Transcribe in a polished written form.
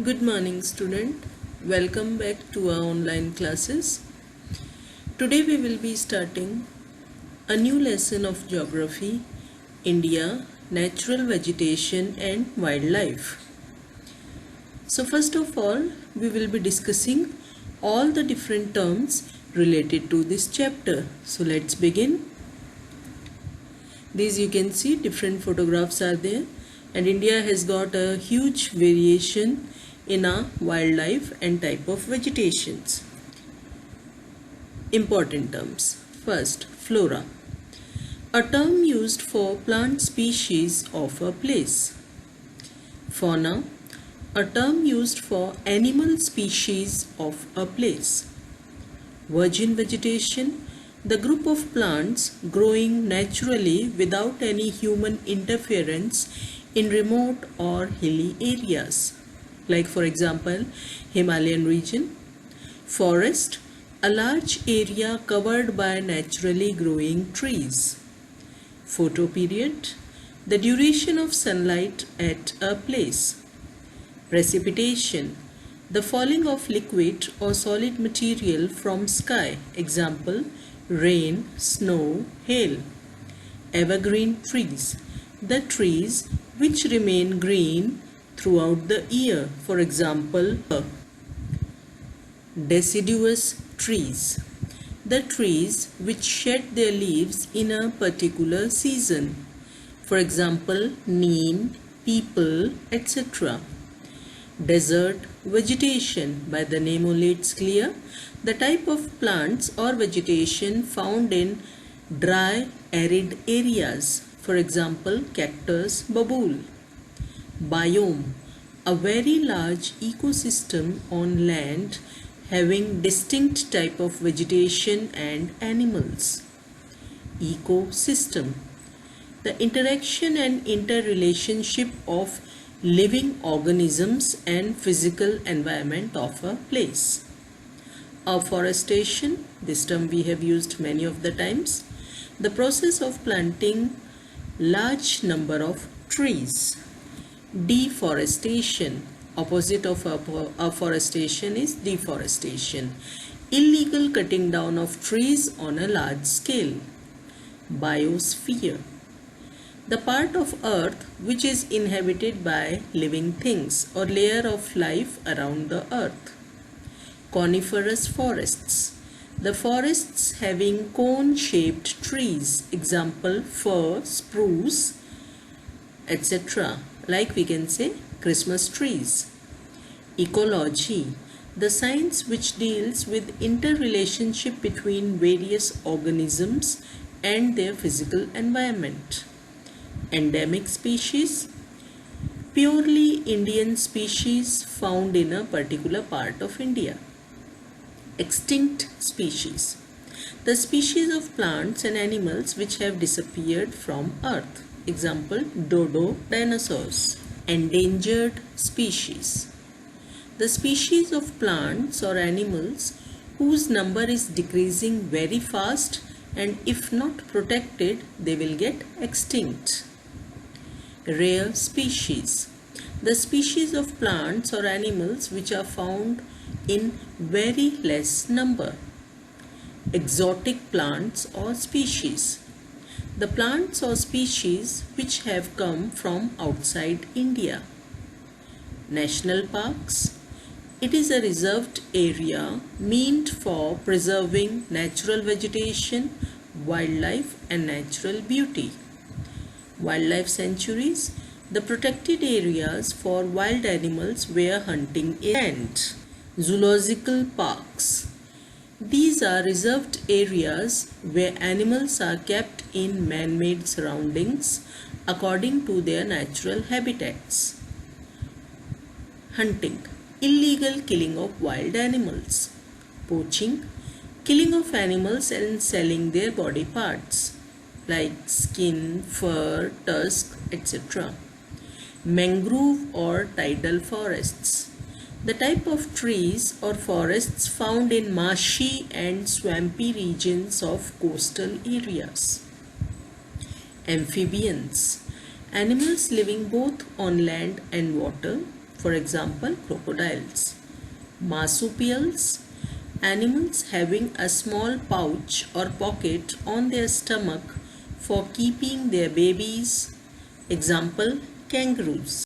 Good morning, student. Welcome back to our online classes. Today we will be starting a new lesson of geography, India, natural vegetation and wildlife. So first of all, we will be discussing all the different terms related to this chapter. So let's begin. These you can see different photographs are there, and India has got a huge variation in our wildlife and type of vegetations. Important terms. First, flora. A term used for plant species of a place. Fauna. A term used for animal species of a place. Virgin vegetation. The group of plants growing naturally without any human interference in remote or hilly areas, like for example Himalayan region. Forest, a large area covered by naturally growing trees. Photoperiod, the duration of sunlight at a place. Precipitation, the falling of liquid or solid material from sky, example rain, snow, hail. Evergreen trees, the trees which remain green throughout the year, for example deciduous trees, the trees which shed their leaves in a particular season, for example neem, peepal, etc. Desert vegetation, by the name only it's clear, the type of plants or vegetation found in dry arid areas, for example cactus, babool. Biome, a very large ecosystem on land having distinct type of vegetation and animals. Ecosystem, the interaction and interrelationship of living organisms and physical environment of a place. Afforestation, this term we have used many of the times, the process of planting large number of trees. Deforestation, opposite of afforestation is deforestation, illegal cutting down of trees on a large scale. Biosphere, the part of earth which is inhabited by living things or layer of life around the earth. Coniferous forests, the forests having cone-shaped trees, example fir, spruce, etc. Like we can say Christmas trees. Ecology, the science which deals with interrelationship between various organisms and their physical environment. Endemic species, purely Indian species found in a particular part of India. Extinct species, the species of plants and animals which have disappeared from earth, example dodo, dinosaurs. Endangered species, the species of plants or animals whose number is decreasing very fast, and if not protected they will get extinct. Rare species, the species of plants or animals which are found in very less number. Exotic plants or species, the plants or species which have come from outside India. National parks, it is a reserved area meant for preserving natural vegetation, wildlife and natural beauty. Wildlife sanctuaries, the protected areas for wild animals where hunting is banned. Zoological parks, these are reserved areas where animals are kept in man-made surroundings according to their natural habitats. Hunting, illegal killing of wild animals. Poaching, killing of animals and selling their body parts like skin, fur, tusk, etc. Mangrove or tidal forests, the type of trees or forests found in marshy and swampy regions of coastal areas. Amphibians, animals living both on land and water, For example, crocodiles. Marsupials, animals having a small pouch or pocket on their stomach for keeping their babies. Example, kangaroos.